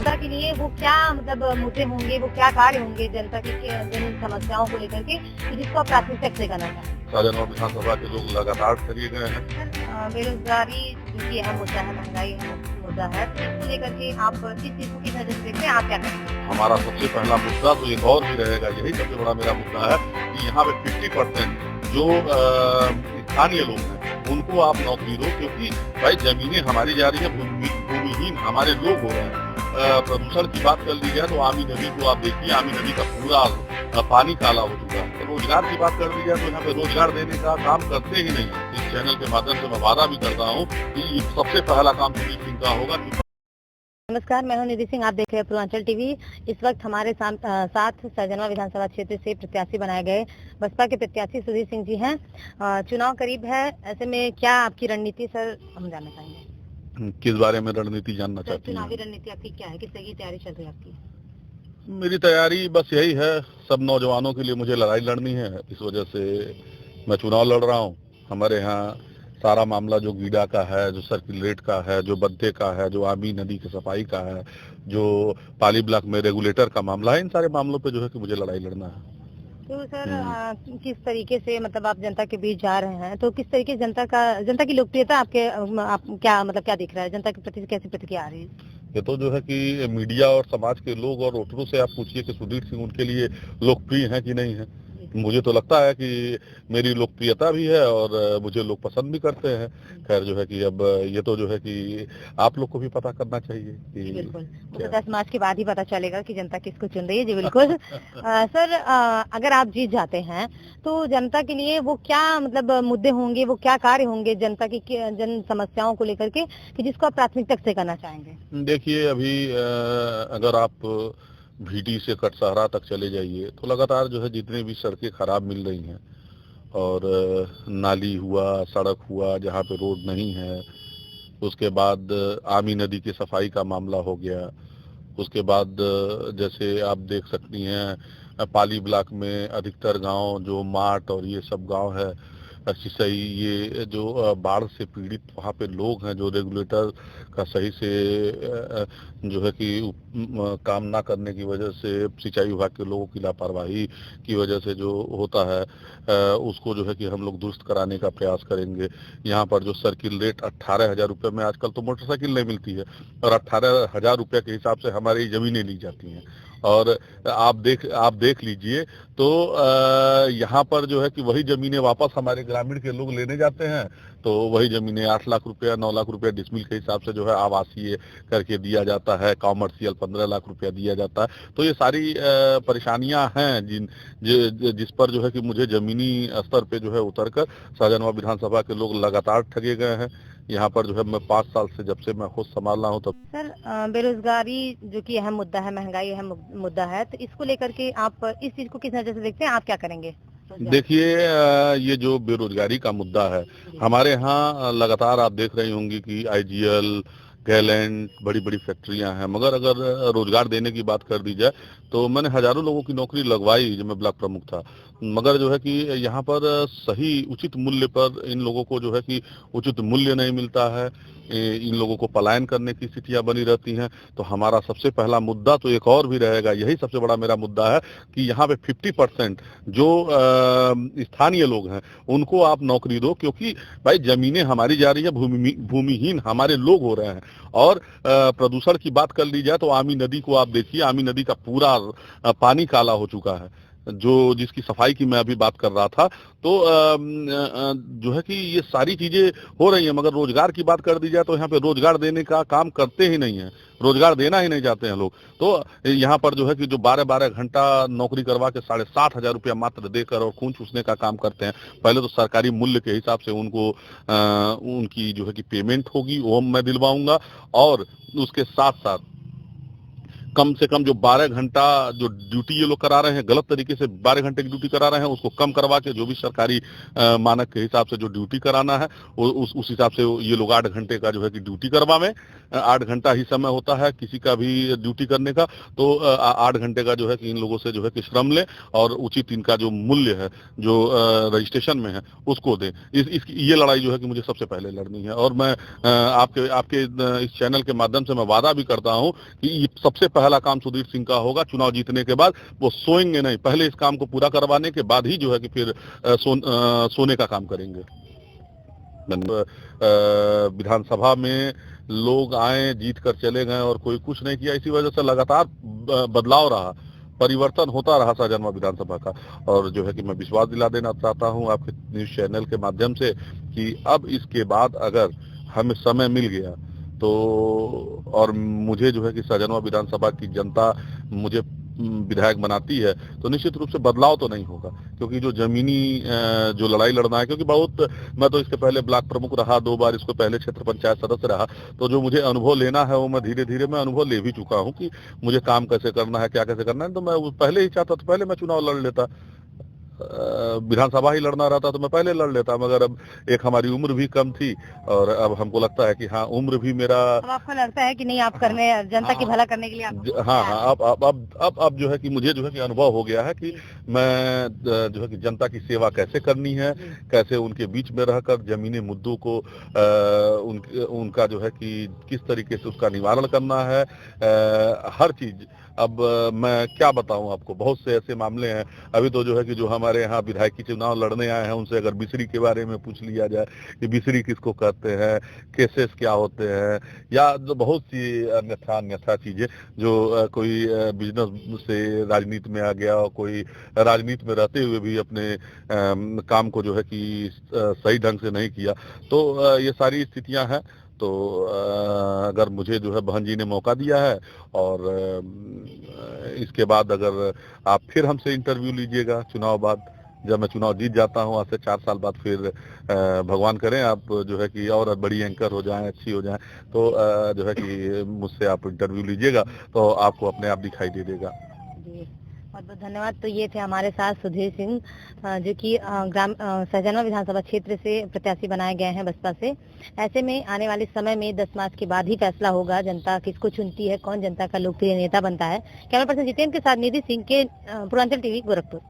जनता के लिए वो क्या मतलब मुद्दे होंगे, वो क्या कार्य होंगे जनता की जन समस्याओं को लेकर के जिसको आप प्राथमिकता से करना चाहें? शाहजहानाबाद विधानसभा के लोग लगातार ठगे गए हैं। बेरोजगारी जो कि अहम मुद्दा है, महंगाई अहम मुद्दा है, तो इसको लेकर के आप इस चीज को किस नजर से देखते हैं, आप क्या करेंगे? हमारा सबसे पहला मुद्दा तो एक और भी रहेगा, यही सबसे बड़ा मेरा मुद्दा है कि यहाँ पे 50% जो स्थानीय लोग हैं उनको आप नौकरी दो, क्योंकि भाई जमीनें हमारी जा रही है, भूमिहीन हमारे लोग हो रहे हैं। प्रदूषण की बात कर ली जाए तो आमी नदी को आप देखिए, आमी नदी का पूरा पानी काला हो चुका है। तो रोजगार की बात कर ली जाए तो यहाँ पे रोजगार देने का काम करते ही नहीं है। इस चैनल के माध्यम से मैं वादा भी करता हूँ कि सबसे पहला काम सुनील सिंह का होगा। नमस्कार, मैं हूं निधि सिंह, आप देख रहे हैं पूर्वांचल टीवी। इस वक्त हमारे साथ शाहजहानाबाद विधानसभा क्षेत्र से प्रत्याशी बनाए गए बसपा के प्रत्याशी सुधीर सिंह जी हैं। चुनाव करीब है, ऐसे में क्या आपकी रणनीति सर हम जानना चाहेंगे? किस बारे में रणनीति जानना चाहती हैं? चुनावी रणनीति आपकी क्या है, किस तरह की तैयारी चल रही है आपकी? मेरी तैयारी बस यही है, सब नौजवानों के लिए मुझे लड़ाई लड़नी है, इस वजह से मैं चुनाव लड़ रहा हूँ। हमारे यहाँ सारा मामला जो गीडा का है, जो सर्किल का है, जो बद्दे का है, जो आमी नदी की सफाई का है, जो पाली ब्लॉक में रेगुलेटर का मामला है, इन सारे मामलों पे जो है कि मुझे लड़ाई लड़ना है। तो सर किस तरीके से मतलब आप जनता के बीच जा रहे हैं, तो किस तरीके जनता की लोकप्रियता आपके आप क्या मतलब क्या दिख रहा है, जनता के प्रति कैसी प्रतिक्रिया आ रही है? ये तो जो है कि मीडिया और समाज के लोग और वोटरों से आप पूछिए कि सुधीर सिंह उनके लिए लोकप्रिय हैं कि नहीं है। मुझे तो लगता है कि मेरी लोकप्रियता भी है और मुझे लोग पसंद भी करते हैं। खैर जो है कि अब ये तो जो है कि आप लोग को भी पता करना चाहिए कि बिल्कुल, तो 10 मार्च के बाद ही पता चलेगा कि जनता किसको चुन रही है। जी बिल्कुल। सर अगर आप जीत जाते हैं तो जनता के लिए वो क्या मतलब मुद्दे होंगे, वो क्या कार्य होंगे जनता की जन समस्याओं को लेकर के कि जिसको आप प्राथमिकता से करना चाहेंगे? देखिए अभी अगर आप भीटी से कटसहरा तक चले जाइए तो लगातार जो है जितनी भी सड़कें खराब मिल रही हैं और नाली हुआ, सड़क हुआ जहाँ पे रोड नहीं है, उसके बाद आमी नदी की सफाई का मामला हो गया, उसके बाद जैसे आप देख सकती हैं पाली ब्लॉक में अधिकतर गांव जो माट और ये सब गांव है, सिसई, ये जो बाढ़ से पीड़ित वहाँ पे लोग हैं, जो रेगुलेटर का सही से जो है कि काम ना करने की वजह से, सिंचाई विभाग के लोगों की लापरवाही की वजह से जो होता है उसको जो है कि हम लोग दुरुस्त कराने का प्रयास करेंगे। यहाँ पर जो सर्किल रेट 18,000 रुपये में आजकल तो मोटरसाइकिल नहीं मिलती है और 18,000 रुपये के हिसाब से हमारी जमीनें ली जाती हैं। और आप देख लीजिए तो यहाँ पर जो है कि वही जमीनें वापस हमारे ग्रामीण के लोग लेने जाते हैं, तो वही जमीनें 8 लाख रुपया 9 लाख रुपया डिसमिल के हिसाब से जो है आवासीय करके दिया जाता है, कॉमर्शियल 15 लाख रुपया दिया जाता है। तो ये सारी परेशानियां हैं जिस पर जो है कि मुझे जमीनी स्तर पे जो है उतरकर शाहजहानाबाद विधानसभा के लोग लगातार ठगे गए हैं। यहाँ पर जो है मैं 5 साल से जब से मैं खुद संभालना हूँ तब। सर बेरोजगारी जो कि अहम मुद्दा है, महंगाई अहम मुद्दा है, तो इसको लेकर के आप इस चीज को किस नजर से देखते हैं, आप क्या करेंगे? देखिए ये जो बेरोजगारी का मुद्दा है हमारे यहाँ लगातार आप देख रही होंगी कि आईजीएल, गैलेंट, बड़ी बड़ी फैक्ट्रियां हैं, मगर अगर रोजगार देने की बात कर दी जाए तो मैंने हजारों लोगों की नौकरी लगवाई जब मैं ब्लॉक प्रमुख था, मगर जो है कि यहाँ पर सही उचित मूल्य पर इन लोगों को जो है कि उचित मूल्य नहीं मिलता है, इन लोगों को पलायन करने की स्थितियां बनी रहती हैं। तो हमारा सबसे पहला मुद्दा तो एक और भी रहेगा, यही सबसे बड़ा मेरा मुद्दा है कि यहाँ पे 50% जो स्थानीय लोग हैं उनको आप नौकरी दो, क्योंकि भाई जमीनें हमारी जा रही है, भूमिहीन हमारे लोग हो रहे हैं। और प्रदूषण की बात कर ली जाए तो आमी नदी को आप देखिए, आमी नदी का पूरा पानी काला हो चुका है, जो जिसकी सफाई की मैं अभी बात कर रहा था। तो जो है कि ये सारी चीजें हो रही हैं, मगर रोजगार की बात कर दी जाए तो यहाँ पे रोजगार देने का काम करते ही नहीं है, रोजगार देना ही नहीं चाहते हैं लोग। तो यहाँ पर जो है कि जो 12-12 घंटा नौकरी करवा के 7,500 रुपया मात्र देकर और खून चूसने का काम करते हैं। पहले तो सरकारी मूल्य के हिसाब से उनको उनकी जो है कि पेमेंट होगी वो मैं दिलवाऊंगा, और उसके साथ साथ कम से कम जो 12 घंटा जो ड्यूटी ये लोग करा रहे हैं, गलत तरीके से 12 घंटे की ड्यूटी करा रहे हैं, उसको कम करवा के जो भी सरकारी मानक के हिसाब से जो ड्यूटी कराना है उस हिसाब से ये लोग 8 घंटे का जो है कि ड्यूटी करवावें। 8 घंटा ही समय होता है किसी का भी ड्यूटी करने का, तो 8 घंटे का जो है कि इन लोगों से जो है कि श्रम लें और उचित इनका जो मूल्य है जो रजिस्ट्रेशन में है उसको दें। ये लड़ाई जो है कि मुझे सबसे पहले लड़नी है, और मैं आपके इस चैनल के माध्यम से मैं वादा भी करता हूं कि ये सबसे पहला काम सुधीर सिंह का होगा। चुनाव जीतने के बाद वो सोएंगे नहीं, पहले इस काम को पूरा करवाने के बाद ही जो है कि फिर सोने का काम करेंगे। विधानसभा में लोग आए, जीत कर चले गए और कोई कुछ नहीं किया, इसी वजह से लगातार बदलाव रहा, परिवर्तन होता रहा साजनवा विधानसभा का। और जो है कि मैं विश्वास दिला देना चाहता हूं आपके न्यूज चैनल के माध्यम से कि अब इसके बाद अगर हमें समय मिल गया तो, और मुझे जो है कि साजनवा विधानसभा की जनता मुझे विधायक बनाती है, तो निश्चित रूप से बदलाव तो नहीं होगा, क्योंकि जो जमीनी जो लड़ाई लड़ना है, क्योंकि मैं तो इसके पहले ब्लॉक प्रमुख रहा 2 बार, इसको पहले क्षेत्र पंचायत सदस्य रहा, तो जो मुझे अनुभव लेना है वो मैं धीरे धीरे मैं अनुभव ले भी चुका हूँ कि मुझे काम कैसे करना है, क्या कैसे करना है। तो मैं पहले ही चाहता तो पहले मैं चुनाव लड़ लेता, विधानसभा ही लड़ना रहता तो मैं पहले लड़ लेता, मगर अब एक हमारी उम्र भी कम थी और अब हमको लगता है कि हाँ उम्र भी मेरा, अब आपको लगता है कि नहीं आप करने जनता की भला करने के लिए आप हाँ अब जो है कि मुझे जो है कि अनुभव हो गया है कि मैं जो है कि जनता की सेवा कैसे करनी है, कैसे उनके बीच में रहकर जमीनी मुद्दों को उनका जो है कि किस तरीके से उसका निवारण करना है, हर चीज। अब मैं क्या बताऊं आपको, बहुत से ऐसे मामले हैं। अभी तो जो है कि जो हमारे यहाँ विधायकी चुनाव लड़ने आए हैं उनसे अगर बिसरी के बारे में पूछ लिया जाए कि बिसरी किसको कहते हैं, केसेस क्या होते हैं, या जो बहुत सी अन्यथा चीजें जो कोई बिजनेस से राजनीति में आ गया और कोई राजनीति में रहते हुए भी अपने काम को जो है कि सही ढंग से नहीं किया, तो ये सारी स्थितियां हैं। तो अगर मुझे जो है बहन जी ने मौका दिया है और इसके बाद अगर आप फिर हमसे इंटरव्यू लीजिएगा चुनाव बाद, जब मैं चुनाव जीत जाता हूं आज से 4 साल बाद, फिर भगवान करें आप जो है कि और बड़ी एंकर हो जाएं, अच्छी हो जाएं, तो जो है कि मुझसे आप इंटरव्यू लीजिएगा तो आपको अपने आप दिखाई दे देगा। जी बहुत बहुत धन्यवाद। तो ये थे हमारे साथ सुधीर सिंह, जो कि सहजनवा विधानसभा क्षेत्र से प्रत्याशी बनाए गए हैं बसपा से। ऐसे में आने वाले समय में 10 मार्च के बाद ही फैसला होगा जनता किसको चुनती है, कौन जनता का लोकप्रिय नेता बनता है। कैमरा पर्सन जितेंद्र के साथ निधि सिंह के पूर्वांचल टीवी गोरखपुर।